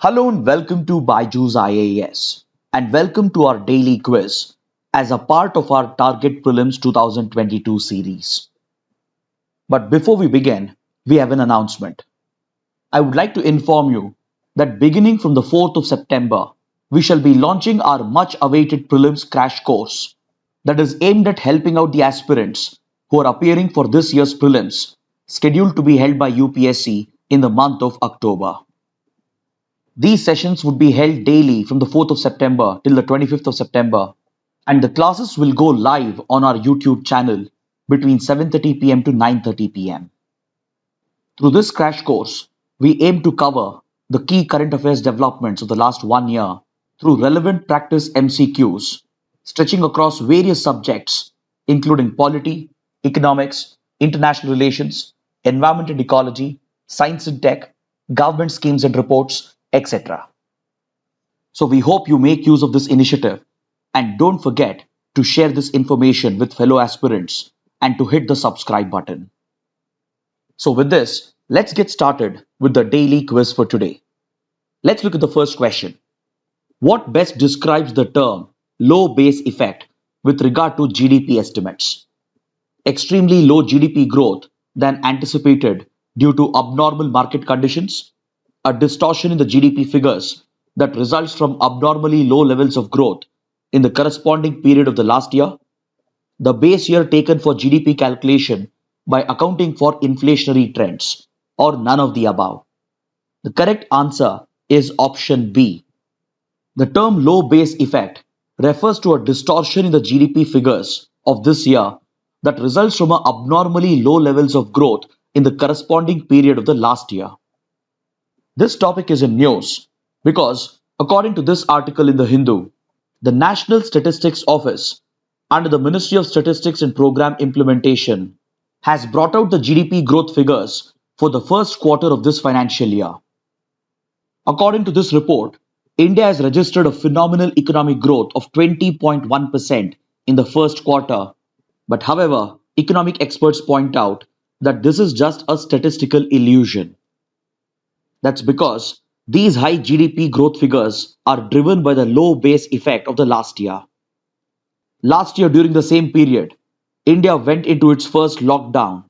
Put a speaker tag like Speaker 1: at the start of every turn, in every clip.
Speaker 1: Hello and welcome to BYJU'S IAS and welcome to our daily quiz as a part of our Target Prelims 2022 series. But before we begin, we have an announcement. I would like to inform you that beginning from the 4th of September, we shall be launching our much awaited Prelims crash course that is aimed at helping out the aspirants who are appearing for this year's Prelims scheduled to be held by UPSC in the month of October. These sessions would be held daily from the 4th of September till the 25th of September, and the classes will go live on our YouTube channel between 7:30 p.m. to 9:30 p.m. Through this crash course, we aim to cover the key current affairs developments of the last 1 year through relevant practice MCQs, stretching across various subjects including polity, economics, international relations, environment and ecology, science and tech, government schemes and reports, etc. So we hope you make use of this initiative and don't forget to share this information with fellow aspirants and to hit the subscribe button. So with this, let's get started with the daily quiz for today. Let's look at the first question. What best describes the term low base effect with regard to GDP estimates? Extremely low GDP growth than anticipated due to abnormal market conditions, a distortion in the GDP figures that results from abnormally low levels of growth in the corresponding period of the last year, the base year taken for GDP calculation by accounting for inflationary trends, or none of the above. The correct answer is option B. The term low base effect refers to a distortion in the GDP figures of this year that results from abnormally low levels of growth in the corresponding period of the last year. This topic is in news because, according to this article in The Hindu, the National Statistics Office, under the Ministry of Statistics and Program Implementation, has brought out the GDP growth figures for the first quarter of this financial year. According to this report, India has registered a phenomenal economic growth of 20.1% in the first quarter, but however, economic experts point out that this is just a statistical illusion. That's because these high GDP growth figures are driven by the low base effect of the last year. Last year, during the same period, India went into its first lockdown,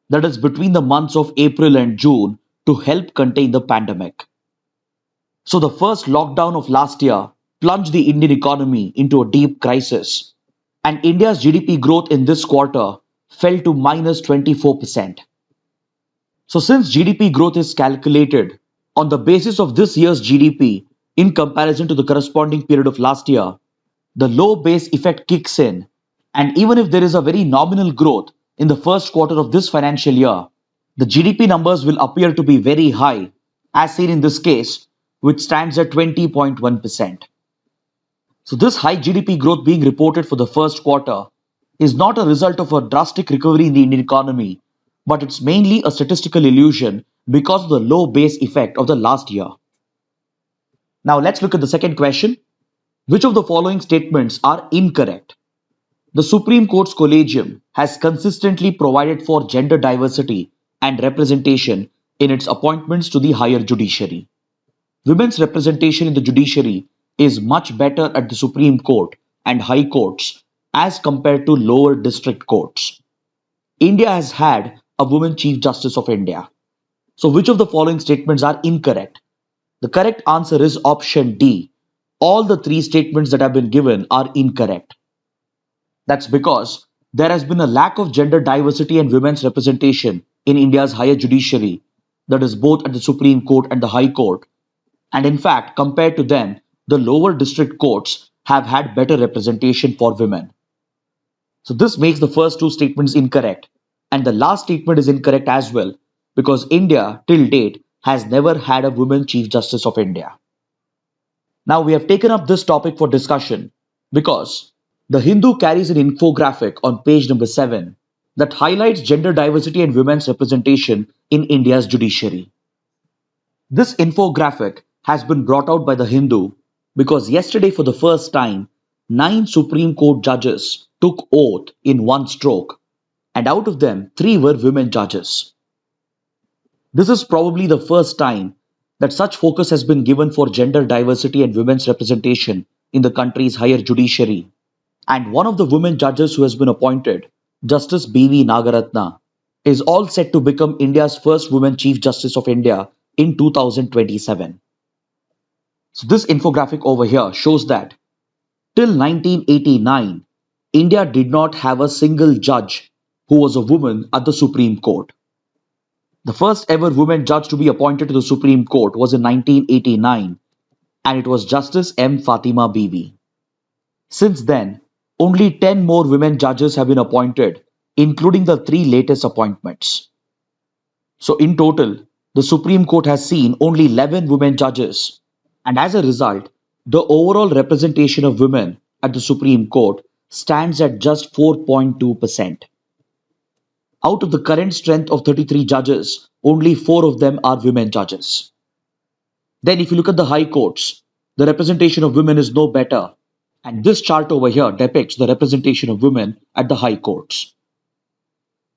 Speaker 1: that is between the months of April and June, to help contain the pandemic. So the first lockdown of last year plunged the Indian economy into a deep crisis, and India's GDP growth in this quarter fell to minus 24%. So since GDP growth is calculated on the basis of this year's GDP in comparison to the corresponding period of last year, the low base effect kicks in, and even if there is a very nominal growth in the first quarter of this financial year, the GDP numbers will appear to be very high, as seen in this case, which stands at 20.1%. So this high GDP growth being reported for the first quarter is not a result of a drastic recovery in the Indian economy, but it's mainly a statistical illusion because of the low base effect of the last year. Now let's look at the second question. Which of the following statements are incorrect? The Supreme Court's Collegium has consistently provided for gender diversity and representation in its appointments to the higher judiciary. Women's representation in the judiciary is much better at the Supreme Court and High Courts as compared to lower district courts. India has had a woman Chief Justice of India. So which of the following statements are incorrect? The correct answer is option D. All the three statements that have been given are incorrect. That's because there has been a lack of gender diversity and women's representation in India's higher judiciary, that is both at the Supreme Court and the High Court. And in fact, compared to them, the lower district courts have had better representation for women. So this makes the first two statements incorrect. And the last statement is incorrect as well, because India, till date, has never had a woman Chief Justice of India. Now we have taken up this topic for discussion because The Hindu carries an infographic on page number 7 that highlights gender diversity and women's representation in India's judiciary. This infographic has been brought out by The Hindu because yesterday for the first time, 9 Supreme Court judges took oath in one stroke, and out of them 3 were women judges. This is probably the first time that such focus has been given for gender diversity and women's representation in the country's higher judiciary. And one of the women judges who has been appointed, Justice B.V. Nagaratna, is all set to become India's first woman Chief Justice of India in 2027. So this infographic over here shows that till 1989, India did not have a single judge who was a woman at the Supreme Court. The first ever woman judge to be appointed to the Supreme Court was in 1989, and it was Justice M. Fatima Bibi. Since then, only 10 more women judges have been appointed, including the 3 latest appointments. So in total, the Supreme Court has seen only 11 women judges, and as a result, the overall representation of women at the Supreme Court stands at just 4.2%. Out of the current strength of 33 judges, only 4 of them are women judges. Then if you look at the high courts, the representation of women is no better, and this chart over here depicts the representation of women at the high courts.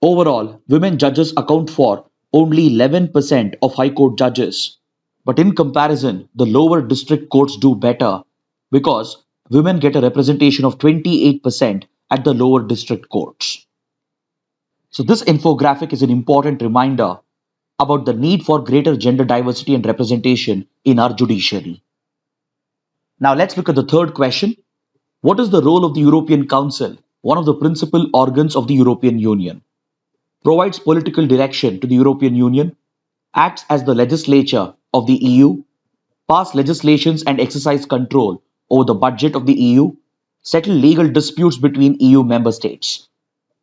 Speaker 1: Overall, women judges account for only 11% of high court judges, but in comparison, the lower district courts do better because women get a representation of 28% at the lower district courts. So this infographic is an important reminder about the need for greater gender diversity and representation in our judiciary. Now let's look at the third question. What is the role of the European Council, one of the principal organs of the European Union? Provides political direction to the European Union, acts as the legislature of the EU, pass legislations and exercise control over the budget of the EU, settle legal disputes between EU member states.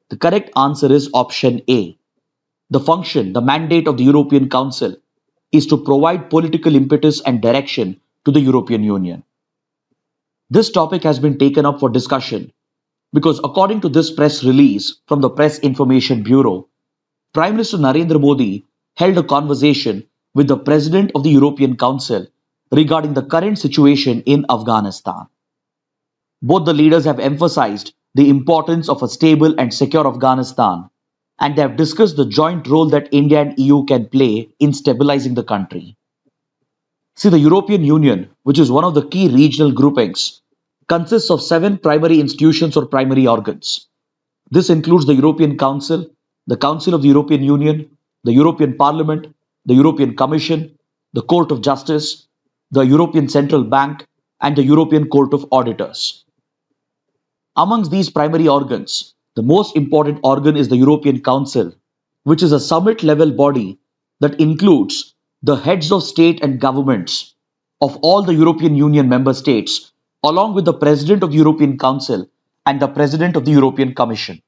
Speaker 1: The correct answer is option A. The function, the mandate of the European Council is to provide political impetus and direction to the European Union. This topic has been taken up for discussion because according to this press release from the Press Information Bureau, Prime Minister Narendra Modi held a conversation with the President of the European Council regarding the current situation in Afghanistan. Both the leaders have emphasized the importance of a stable and secure Afghanistan, and they have discussed the joint role that India and EU can play in stabilizing the country. See, the European Union, which is one of the key regional groupings, consists of 7 primary institutions or primary organs. This includes the European Council, the Council of the European Union, the European Parliament, the European Commission, the Court of Justice, the European Central Bank, and the European Court of Auditors. Amongst these primary organs, the most important organ is the European Council, which is a summit-level body that includes the heads of state and governments of all the European Union member states, along with the President of the European Council and the President of the European Commission.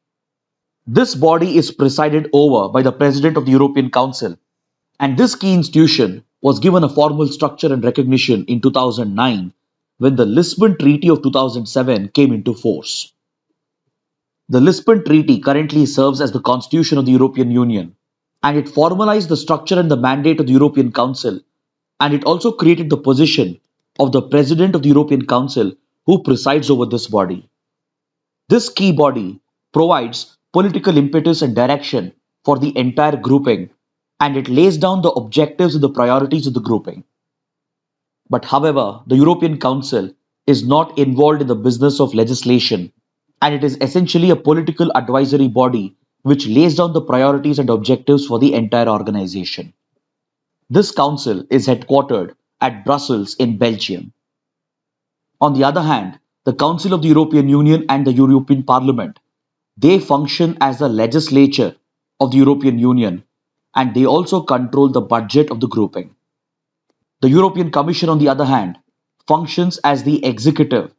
Speaker 1: This body is presided over by the President of the European Council, and this key institution was given a formal structure and recognition in 2009 when the Lisbon Treaty of 2007 came into force. The Lisbon Treaty currently serves as the constitution of the European Union, and it formalized the structure and the mandate of the European Council, and it also created the position of the President of the European Council who presides over this body. This key body provides political impetus and direction for the entire grouping, and it lays down the objectives and the priorities of the grouping. But however, the European Council is not involved in the business of legislation, and it is essentially a political advisory body which lays down the priorities and objectives for the entire organization. This council is headquartered at Brussels in Belgium. On the other hand, the Council of the European Union and the European Parliament, they function as the legislature of the European Union, and they also control the budget of the grouping. The European Commission, on the other hand, functions as the executive,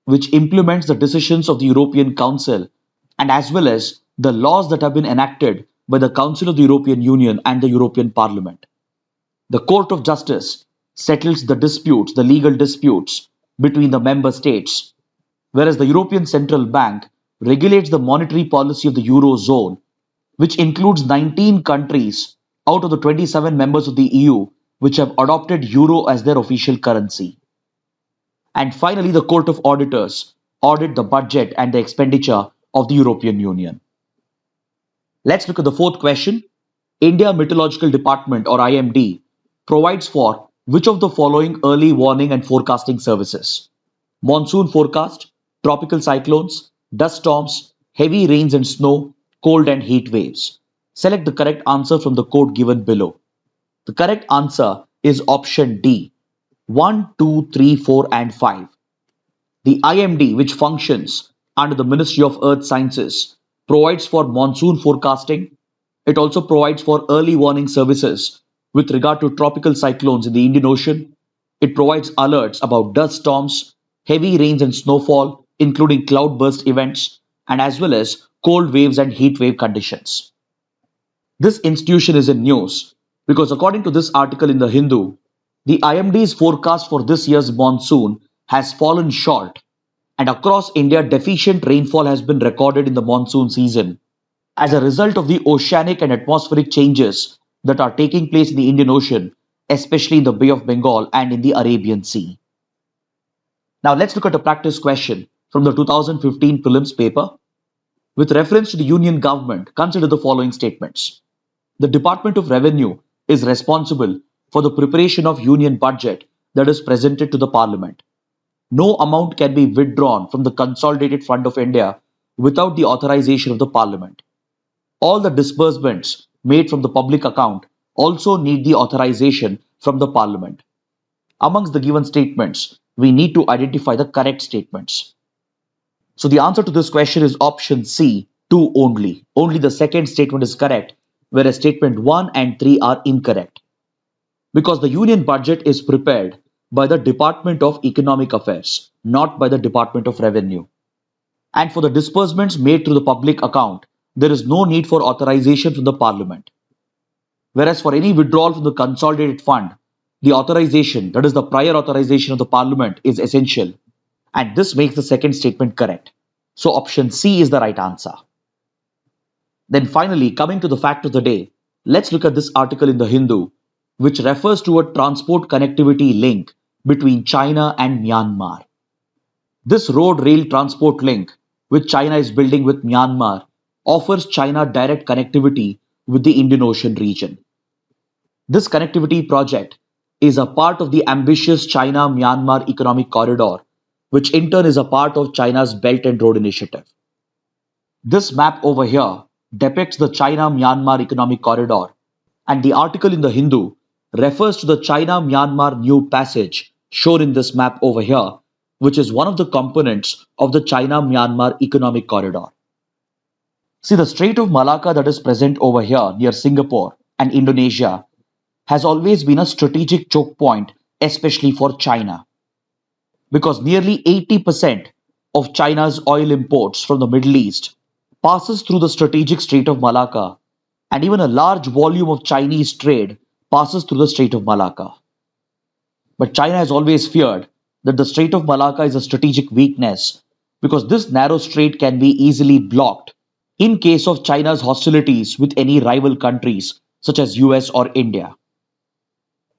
Speaker 1: which implements the decisions of the European Council and as well as the laws that have been enacted by the Council of the European Union and the European Parliament. The Court of Justice settles the disputes, the legal disputes between the member states, whereas the European Central Bank regulates the monetary policy of the Eurozone, which includes 19 countries out of the 27 members of the EU which have adopted Euro as their official currency. And finally, the Court of Auditors audit the budget and the expenditure of the European Union. Let's look at the fourth question. India Meteorological Department or IMD provides for which of the following early warning and forecasting services? Monsoon forecast, tropical cyclones, dust storms, heavy rains and snow, cold and heat waves. Select the correct answer from the code given below. The correct answer is option D, 1, 2, 3, 4 and 5. The IMD, which functions under the Ministry of Earth Sciences, provides for monsoon forecasting. It also provides for early warning services with regard to tropical cyclones in the Indian Ocean. It provides alerts about dust storms, heavy rains and snowfall, including cloudburst events, and as well as cold waves and heat wave conditions. This institution is in news because according to this article in the Hindu, the IMD's forecast for this year's monsoon has fallen short, and across India deficient rainfall has been recorded in the monsoon season as a result of the oceanic and atmospheric changes that are taking place in the Indian Ocean, especially in the Bay of Bengal and in the Arabian Sea. Now let's look at a practice question from the 2015 prelims paper. With reference to the Union government, consider the following statements. The Department of Revenue is responsible for the preparation of Union budget that is presented to the Parliament. No amount can be withdrawn from the Consolidated Fund of India without the authorization of the Parliament. All the disbursements made from the public account also need the authorization from the Parliament. Amongst the given statements, we need to identify the correct statements. So the answer to this question is option C, 2 only. Only the second statement is correct, whereas statement 1 and 3 are incorrect. Because the Union budget is prepared by the Department of Economic Affairs, not by the Department of Revenue. And for the disbursements made through the public account, there is no need for authorization from the Parliament. Whereas for any withdrawal from the Consolidated Fund, the authorization, that is the prior authorization of the Parliament, is essential. And this makes the second statement correct. So option C is the right answer. Then finally, coming to the fact of the day, let's look at this article in the Hindu, which refers to a transport connectivity link between China and Myanmar. This road rail transport link, which China is building with Myanmar, offers China direct connectivity with the Indian Ocean region. This connectivity project is a part of the ambitious China-Myanmar economic corridor, which in turn is a part of China's Belt and Road Initiative. This map over here depicts the China-Myanmar economic corridor, and the article in the Hindu refers to the China-Myanmar new passage shown in this map over here, which is one of the components of the China-Myanmar economic corridor. See, the Strait of Malacca that is present over here near Singapore and Indonesia has always been a strategic choke point, especially for China, because nearly 80% of China's oil imports from the Middle East passes through the strategic Strait of Malacca, and even a large volume of Chinese trade passes through the Strait of Malacca. But China has always feared that the Strait of Malacca is a strategic weakness because this narrow strait can be easily blocked in case of China's hostilities with any rival countries such as US or India.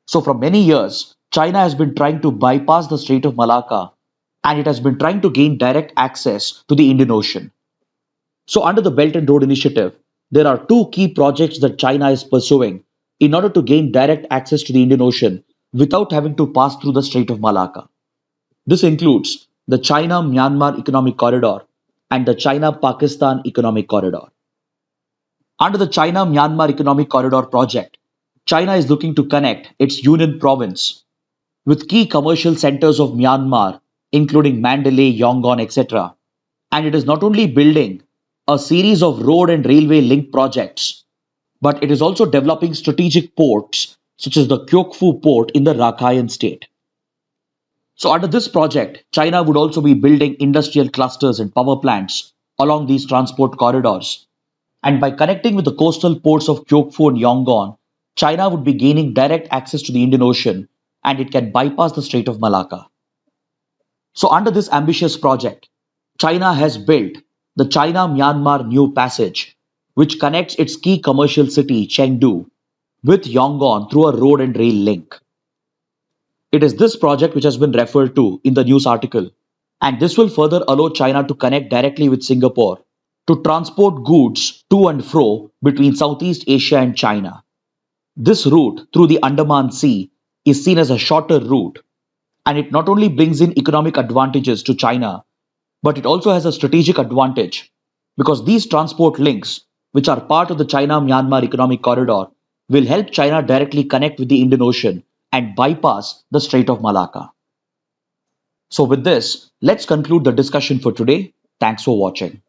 Speaker 1: So for many years, China has been trying to bypass the Strait of Malacca, and it has been trying to gain direct access to the Indian Ocean. So under the Belt and Road Initiative, there are two key projects that China is pursuing in order to gain direct access to the Indian Ocean without having to pass through the Strait of Malacca. This includes the China-Myanmar Economic Corridor and the China-Pakistan Economic Corridor. Under the China-Myanmar Economic Corridor project, China is looking to connect its Yunnan province with key commercial centers of Myanmar, including Mandalay, Yangon, etc. And it is not only building a series of road and railway link projects, but it is also developing strategic ports such as the Kyoukphu port in the Rakhine state. So under this project, China would also be building industrial clusters and power plants along these transport corridors. And by connecting with the coastal ports of Kyoukphu and Yangon, China would be gaining direct access to the Indian Ocean, and it can bypass the Strait of Malacca. So under this ambitious project, China has built the China-Myanmar New Passage, which connects its key commercial city, Chengdu, with Yangon through a road and rail link. It is this project which has been referred to in the news article, and this will further allow China to connect directly with Singapore to transport goods to and fro between Southeast Asia and China. This route through the Andaman Sea is seen as a shorter route, and it not only brings in economic advantages to China, but it also has a strategic advantage because these transport links, which are part of the China-Myanmar economic corridor, will help China directly connect with the Indian Ocean and bypass the Strait of Malacca. So with this, let's conclude the discussion for today. Thanks for watching.